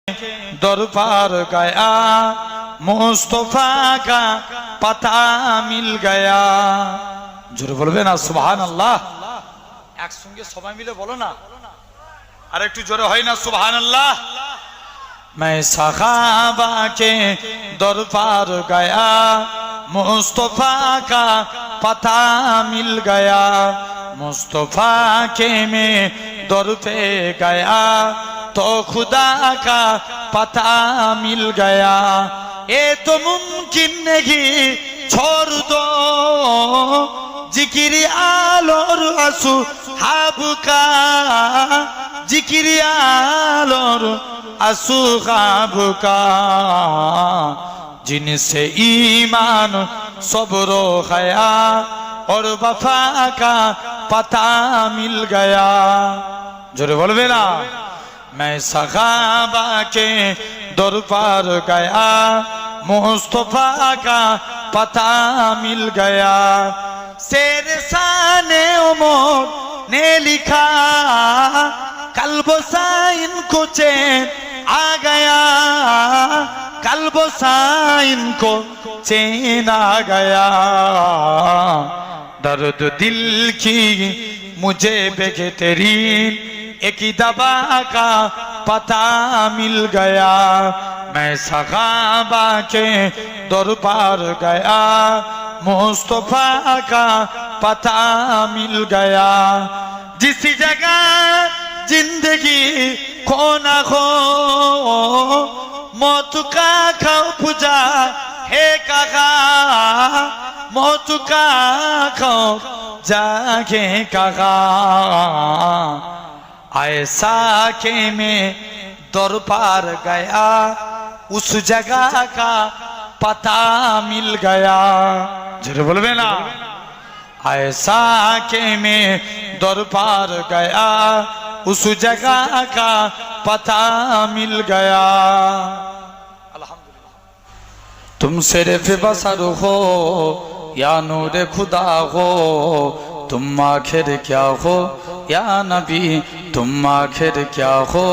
दरबार गया मुस्तफा का पता मिल गया। जोरे बोलबे ना सुभान अल्लाह। एक संगे सबाई मिले बोलो ना और एक जोरे होय ना सुभान अल्लाह। मैं सहाबा के दरबार गया मुस्तफा का पता मिल गया। मुस्तफा के मैं दर पे गया तो खुदा का पता मिल गया। ये तो मुमकिन नहीं छोड़ दो जिक्र आलोर असहाब का, जिक्र आलोर असहाब का, जिनसे ईमान सब्र हया और वफा का पता मिल गया। जोरे बोलबे ना। मैं सहाबा के दरबार गया मुस्तफा का पता मिल गया। शेर शाने उमर ने लिखा कल्बो साइन को चैन आ गया, कल्बो साइन को चैन आ गया। दर्द दिल की मुझे बेगेतरीन एक दवा का पता मिल गया। मैं सहाबा के दरबार गया मुस्तफा का पता मिल गया। जिस जगह जिंदगी खो ना खो मौत का खौफ जा है कहा, मौत का खौफ जागे कहा। ऐसा के मैं दरबार गया उस जगह का पता मिल गया। जरूर बोलबे ना। ऐसा के मैं दरबार गया उस जगह का पता मिल गया। अल्हम्दुलिल्लाह। तुम सिर्फ बसर हो या नूर खुदा हो, तुम आखिर क्या हो या नबी, तुम आखिर क्या हो।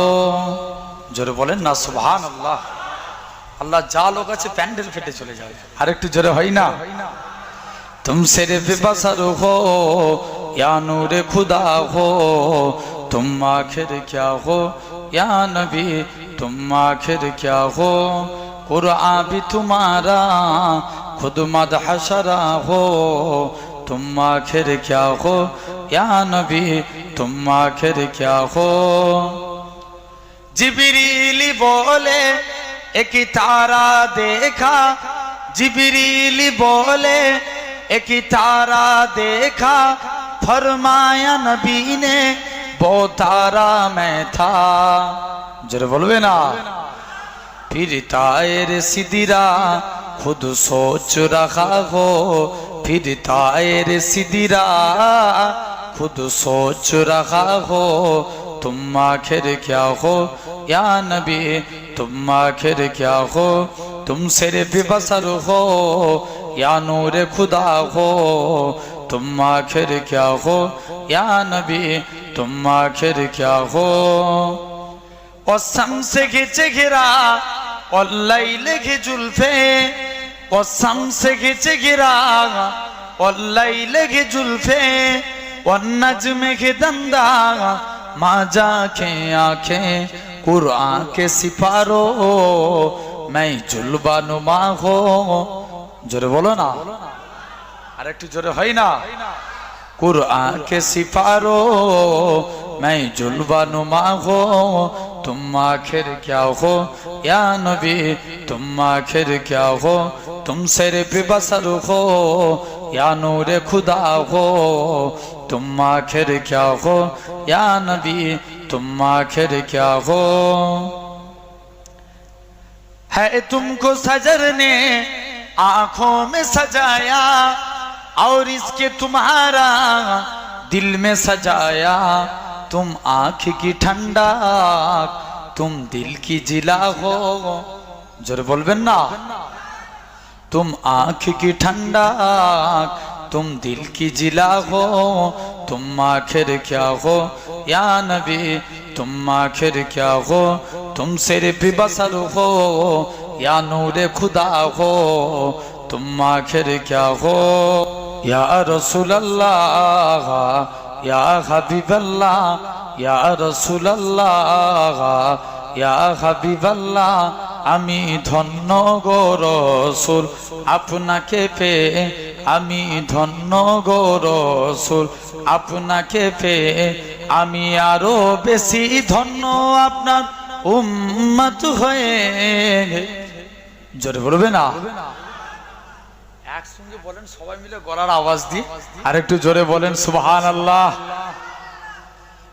जोरे बोलें ना सुभान अल्लाह। अल्लाह जा लोग আছে প্যান্ডেল ফেটে চলে যাবে। আরেকটু জোরে হয় না। तुम सिर्फ बसर हो या नूर खुदा हो, तुम आखिर क्या हो या नबी, तुम आखिर क्या हो। कुरान भी तुम्हारा खुद मदहशरा हो, तुम आखिर क्या हो या नबी, तुम आखिर क्या हो। जिब्रील बोले एक तारा देखा, जिब्रील बोले एक तारा देखा, फरमाया नबी ने वो तारा मैं था। जरा बोलबे ना। फिर तायर सिदिरा खुद सोच रहा हो, फिर तायर सिदिरा खुद सोच रहा हो, तुम आखिर क्या हो या नबी, तुम आखिर क्या हो। तुम सिर्फ बसर हो या नूर खुदा हो, तुम आखिर क्या हो या नबी, तुम आखिर क्या हो। और शम्स के चेहरा और लैल के जुल्फे, और शम्स के चेहरा और लैल के जुल्फे, और नज्म के दंदा माजा के आंखें, कुरान के सिपारो मैं जुल्बा नुमा हो। जोरे बोलो ना। আরেকটু জোরে হয় না। कुरान के सिपारो मैं जुल्बा नुमा हो, तुम आखिर क्या हो या नबी, तुम आखिर क्या हो। तुम सिर्फ बसर हो या नूर खुदा हो, तुम आखिर क्या हो या नबी, तुम आखिर क्या हो। है तुमको सजर ने आंखों में सजाया और इसके तुम्हारा दिल में सजाया। तुम आँख की ठंडा, तुम दिल की जिला हो। जोरे बोलबेन ना। तुम आँख की ठंडा, तुम दिल की जिला हो, तुम आखिर क्या हो या नबी, तुम आखिर क्या हो। तुम सिर्फ बसर हो या नूर खुदा हो, तुम आखिर क्या हो या रसूल अल्लाह या हबीब अल्लाह या रसूल अल्लाह या हबीब अल्लाह। आमी धन्य गो रसूल आपनाके पेये, आमी धन्य गो रसूल आपनाके पेये, आमी आरो बेशी धन्य आपनार उम्मत हये। जोरे बोलबे ना, একসঙ্গে বলেন সবাই মিলে গলার আওয়াজ দিয়ে, আর একটু জোরে বলেন সুবহানাল্লাহ।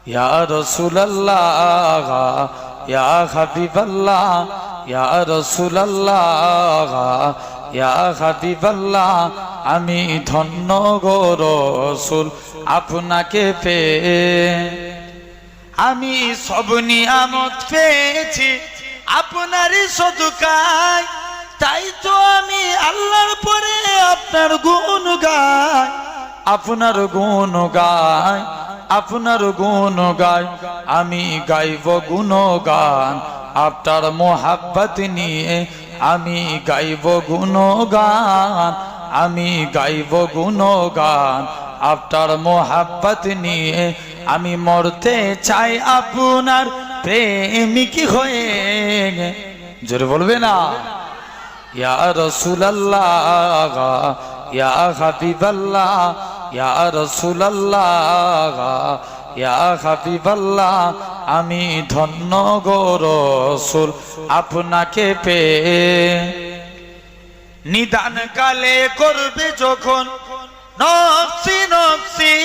ইয়া রাসূলুল্লাহ ইয়া হাবিবাল্লাহ ইয়া রাসূলুল্লাহ ইয়া হাবিবাল্লাহ। আমি ধন্য গো রাসূল আপনাকে পেয়ে, আমি সব নিয়ামত পেয়েছি আপনারই সদকায়, তাই তো আমি আল্লাহর পরে আপনার গুণ গাই, আপনার গুণ গাই, আপনার গুণ গাই। আমি গাইব গুণগান আপনার মোহাব্বত নিয়ে, আমি গাইব গুণগান, আমি গাইব গুণগান আপনার মোহাব্বত নিয়ে। আমি মরতে চাই আপনার প্রেমিক হয়ে। জোরে বলবে না, ইয়া রাসূলুল্লাহ ইয়া হাবিবাল্লাহ ইয়া রাসূলুল্লাহ ইয়া হাবিবাল্লাহ। আমি ধন্য গো রাসূল আপনাকে পেয়ে। নিদান কালে করবে যখন নফসি নফসি,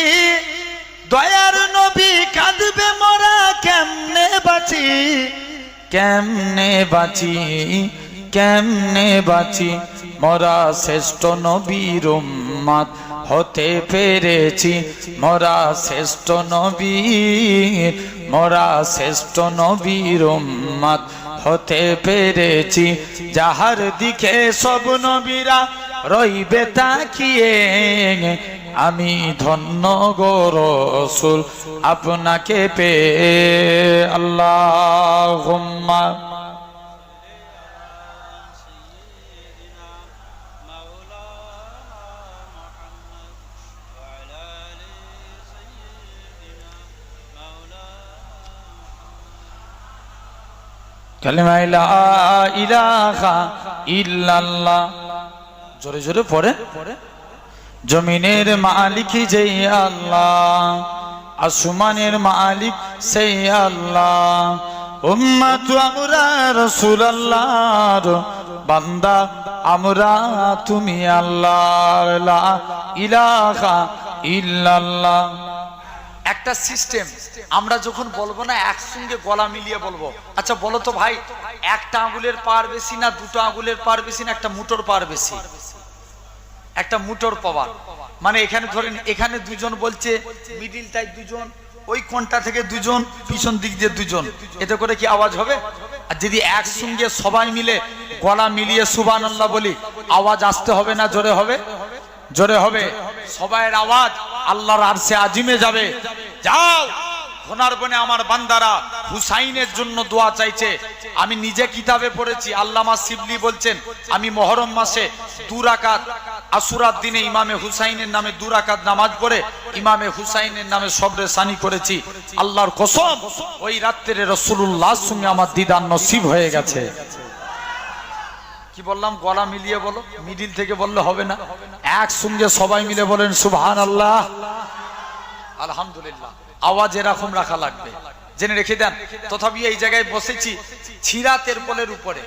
দয়ার নবী কাঁদবে মোরা কেমনে বাঁচি, কেমনে বাঁচি, কেমনে বাঁচি। মোরা শ্রেষ্ঠ নবীর উম্মত হতে পেরেছি, মোরা শ্রেষ্ঠ নবীর, মোরা শ্রেষ্ঠ নবীর উম্মত হতে পেরেছি। যাহার দিকে সব নবীরা রইবে তাকিয়ে, আমি ধন্য গো রাসূল আপনাকে পেয়ে। আল্লাহুম্মা কালিমা লা ইলাহা ইল্লাল্লাহ। জোরে জোরে পড়ে। জমিনের মালিক যেই আল্লাহ, আসমানের মালিক সেই আল্লাহ। উম্মত আমরা রাসূলুল্লাহর বান্দা, আমরা তুমি আল্লাহর। লা ইলাহা ইল্লাল্লাহ। একটা সিস্টেম, আমরা যখন বলবো না একসঙ্গে গলা মিলিয়ে বলবো। আচ্ছা বলো তো ভাই, একটা আঙ্গুলের পার বেশি না দুটো আঙ্গুলের পার বেশি না একটা মুঠোর পার বেশি? একটা মুঠোর পাওয়ার। মানে এখানে ধরেন এখানে দুজন বলছে, মিডিলটায় দুজন, ওই কোণটা থেকে দুজন, পিছন দিক দিয়ে দুজন, এতে করে কি আওয়াজ হবে? আর যদি একসঙ্গে সবাই মিলে গলা মিলিয়ে সুবহানাল্লাহ বলি, আওয়াজ আসতে হবে না জোরে হবে? জোরে হবে। সবাইয়ের আওয়াজ আল্লাহর আরশে আজিমে যাবে। যাও, সোনার বনে আমার বান্দারা হুসাইনের জন্য দোয়া চাইছে। আমি নিজে কিতাবে পড়েছি, আল্লামা শিবলি বলছেন, আমি মুহররম মাসে 2 রাকাত আশুরার দিনে ইমামে হুসাইনের নামে 2 রাকাত নামাজ পড়ে ইমামে হুসাইনের নামে সবরে সানি করেছি। আল্লাহর কসম, ওই রাত্রে রাসূলুল্লাহর সঙ্গে আমার দিদার নসিব হয়ে গেছে। কি বললাম? গলা মিলিয়ে বলো, মিডিল থেকে বললে হবে না, একসঙ্গে সবাই মিলে বলেন সুবহানাল্লাহ আলহামদুলিল্লাহ। আওয়াজ এরকম রাখা লাগবে, জেনে রেখে দেন। তথাপি এই জায়গায় বসেছি ছিরা তেরপলের উপরে।